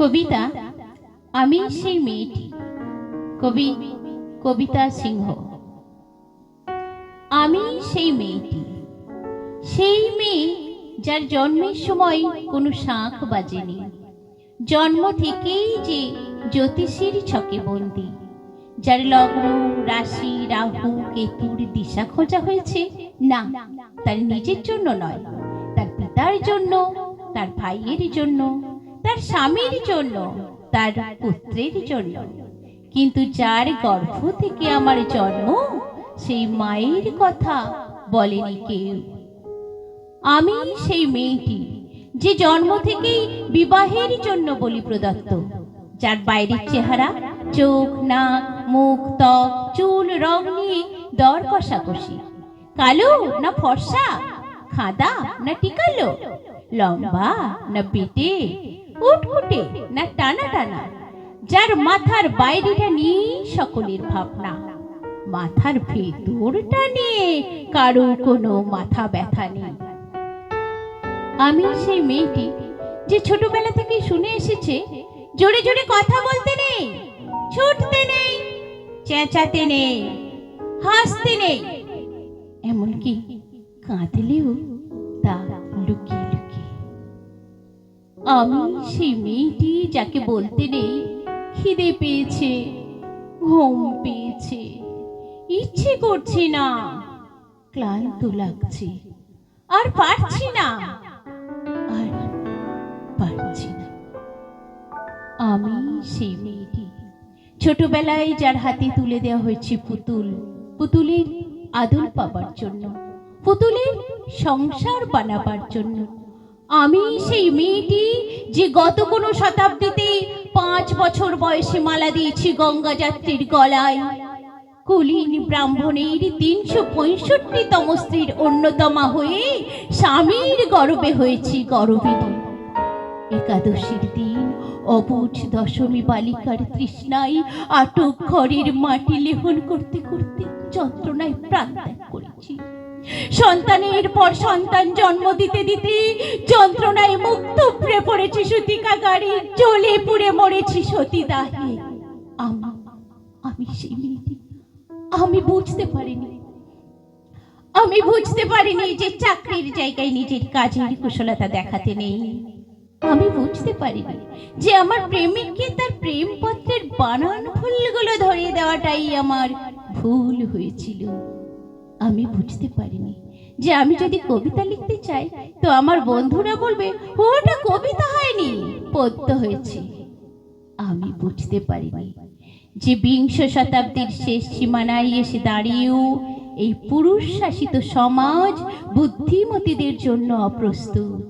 কবিতা আমি সেই মেয়েটি। কবি কবিতা সিংহ। আমি সেই মেয়েটি, সেই মেয়ে যার জন্মের সময় কোনো শাঁখ বাজেনি, জন্ম থেকেই যে জ্যোতিষীর ছকে বন্দী, যার লগ্ন রাশি রাহু কেতুর দিশা খোঁজা হয়েছে না, তার নিজের জন্য নয়, তার পিতার জন্য, তার ভাইয়ের জন্য, তার স্বামীর জন্য, তার পুত্রের জন্য। কিন্তু যার গর্ভ থেকে আমার জন্ম, সেই মায়ের কথা বলেনি কেউ। আমি সেই মেয়েটি যে জন্ম থেকেই বিবাহের জন্য বলি প্রদত্ত, যার বাইরের চেহারা, চোখ নাক মুখ ত্বক চুল রং নিয়ে দর কষাকষি, কালো না ফর্সা, খাদা না টিকালো, লম্বা না বেটে, উটকুটে না টানা টানা, যার মাথার বাইরেটা নিয়ে সকলের ভাবনা, মাথার ভেতরটা নিয়ে কারো কোনো মাথা ব্যথা নেই। আমি সেই মেয়েটি যে ছোটবেলা থেকে শুনে এসেছে, জোরে জোরে কথা বলতে নেই, ছুটতে নেই, চেঁচাতে নেই, হাসতে নেই, এমনকি কাঁদলেও তা লুকিয়ে লুকিয়ে। আমি সেই মেয়েটি যাকে বলতে নেই খিদে পেয়েছে, ঘুম পেয়েছে, ইচ্ছে করছে না, ক্লান্ত লাগছে, আর পারছি না, আর পারছি না। আমি সেই মেয়েটি ছোটবেলায় যার হাতে তুলে দেওয়া হয়েছে পুতুল, পুতুলের আদর পাবার জন্য, পুতুলের সংসার বানাবার জন্য। আমি সেই মেয়েটি যে গত কোনো শতাব্দীতে 5 বছর বয়সে মালা দিয়েছি গঙ্গা যাত্রীর গলায়, কুলীন ব্রাহ্মণের 365তম স্ত্রীর অন্যতমা হয়ে স্বামীর গর্বে হয়েছি গর্বিণী। একাদশীর দিন অবুঝ দশমী বালিকার তৃষ্ণায় আটক ঘরের মাটি লেহন করতে করতে যন্ত্রণায় প্রাণ ত্যাগ করেছি। সন্তানের পর সন্তান জন্ম দিতে দিতে যন্ত্রণায় মুখ থুবড়ে পড়েছি সতীকাগারে, জ্বলে পুড়ে মরেছি সতীদাহে। আমি সেই মেয়েটি। আমি বুঝতে পারিনি যে চাকরির জায়গায় নিজের কাজের কুশলতা দেখাতে নেই। আমি বুঝতে পারিনি যে আমার প্রেমিককে তার প্রেমপত্রের বানান ভুলগুলো ধরিয়ে দেওয়াটাই আমার ভুল হয়েছিল। আমি বুঝতে পারিনি যে আমি যদি কবিতা লিখতে চাই তো আমার বন্ধুরা বলবে ওটা কবিতা হয়নি, পদ্য হয়েছে। আমি বুঝতে পারিনি যে 20 শতাব্দীর শেষ সীমানায় এসে দাঁড়িয়েও এই পুরুষ শাসিত সমাজ বুদ্ধিমতীদের জন্য অপ্রস্তুত।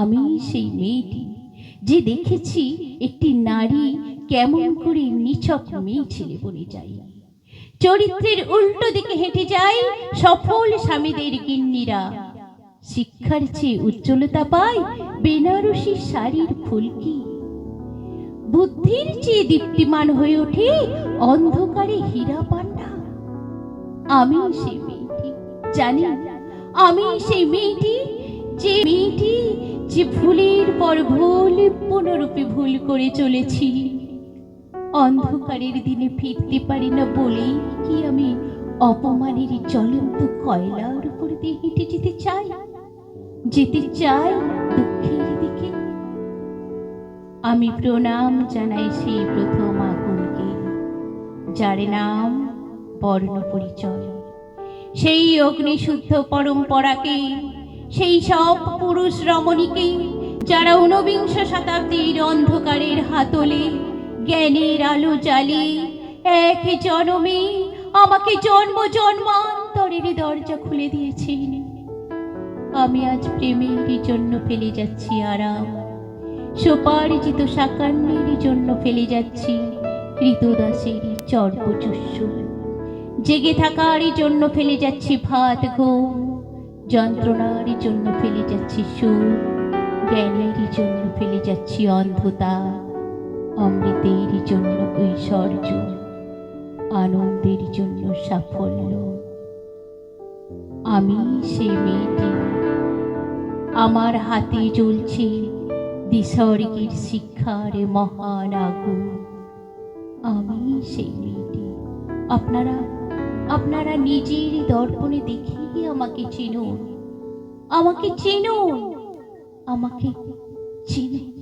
আমি সেই মেয়েটি যে দেখেছি একটি নারী কেমন করে নিছক মেয়ে ছেলে বনে যায়, চরিত্রের উল্টো দিকে হেঁটে যায় সফল স্বামীদের গিন্নিরা, শিক্ষার চেয়ে উজ্জ্বলতা পায় বেনারসি শাড়ির ফুলকি, বুদ্ধির চেয়ে দীপ্তিমান হয়ে ওঠে অন্ধকারে হীরা পান্না। আমি সেই মেয়েটি, জানি আমি সেই মেয়েটি যে ভুলের পর ভুল পুনরূপে ভুল করে চলেছি। অন্ধকারের দিনে ফিরতে পারি না বলেই কি আমি অপমানের জ্বলন্ত কয়লার উপর দিয়ে হেঁটে যেতে চাই দুঃখের দিকে। আমি প্রণাম জানাই সেই প্রথম আগুনকে, যার নাম বর্ণ পরিচয়, সেই অগ্নিশুদ্ধ পরম্পরাকে, সেই সব পুরুষ রমণীকে যারা 19 শতাব্দীর অন্ধকারের হাতলে জ্ঞানের আলো জ্বালিয়ে এক জন্মে আমাকে জন্ম জন্মান্তরের দরজা খুলে দিয়েছেন। আমি আজ প্রেমের জন্য ফেলে যাচ্ছি আরাম, সোপার্জিত সাকান্যের জন্য ফেলে যাচ্ছি ঋতুদাসের চর্বচুষ্য, জেগে থাকার জন্য ফেলে যাচ্ছি ভাত ঘুম, যন্ত্রণার জন্য ফেলে যাচ্ছি সুখ, জ্ঞানের জন্য ফেলে যাচ্ছি অন্ধতা, অমৃতের জন্য ঐশ্বর্য, আনন্দের জন্য সাফল্য। আমি সেই মেয়েটি, আমার হাতে জ্বলছে বিসর্গের শিক্ষার মহান আগুন। আমি সেই মেয়েটি। আপনারা আপনারা নিজের দর্পণে দেখিয়ে আমাকে চিনুন, আমাকে চিনুন, আমাকে চিনুন।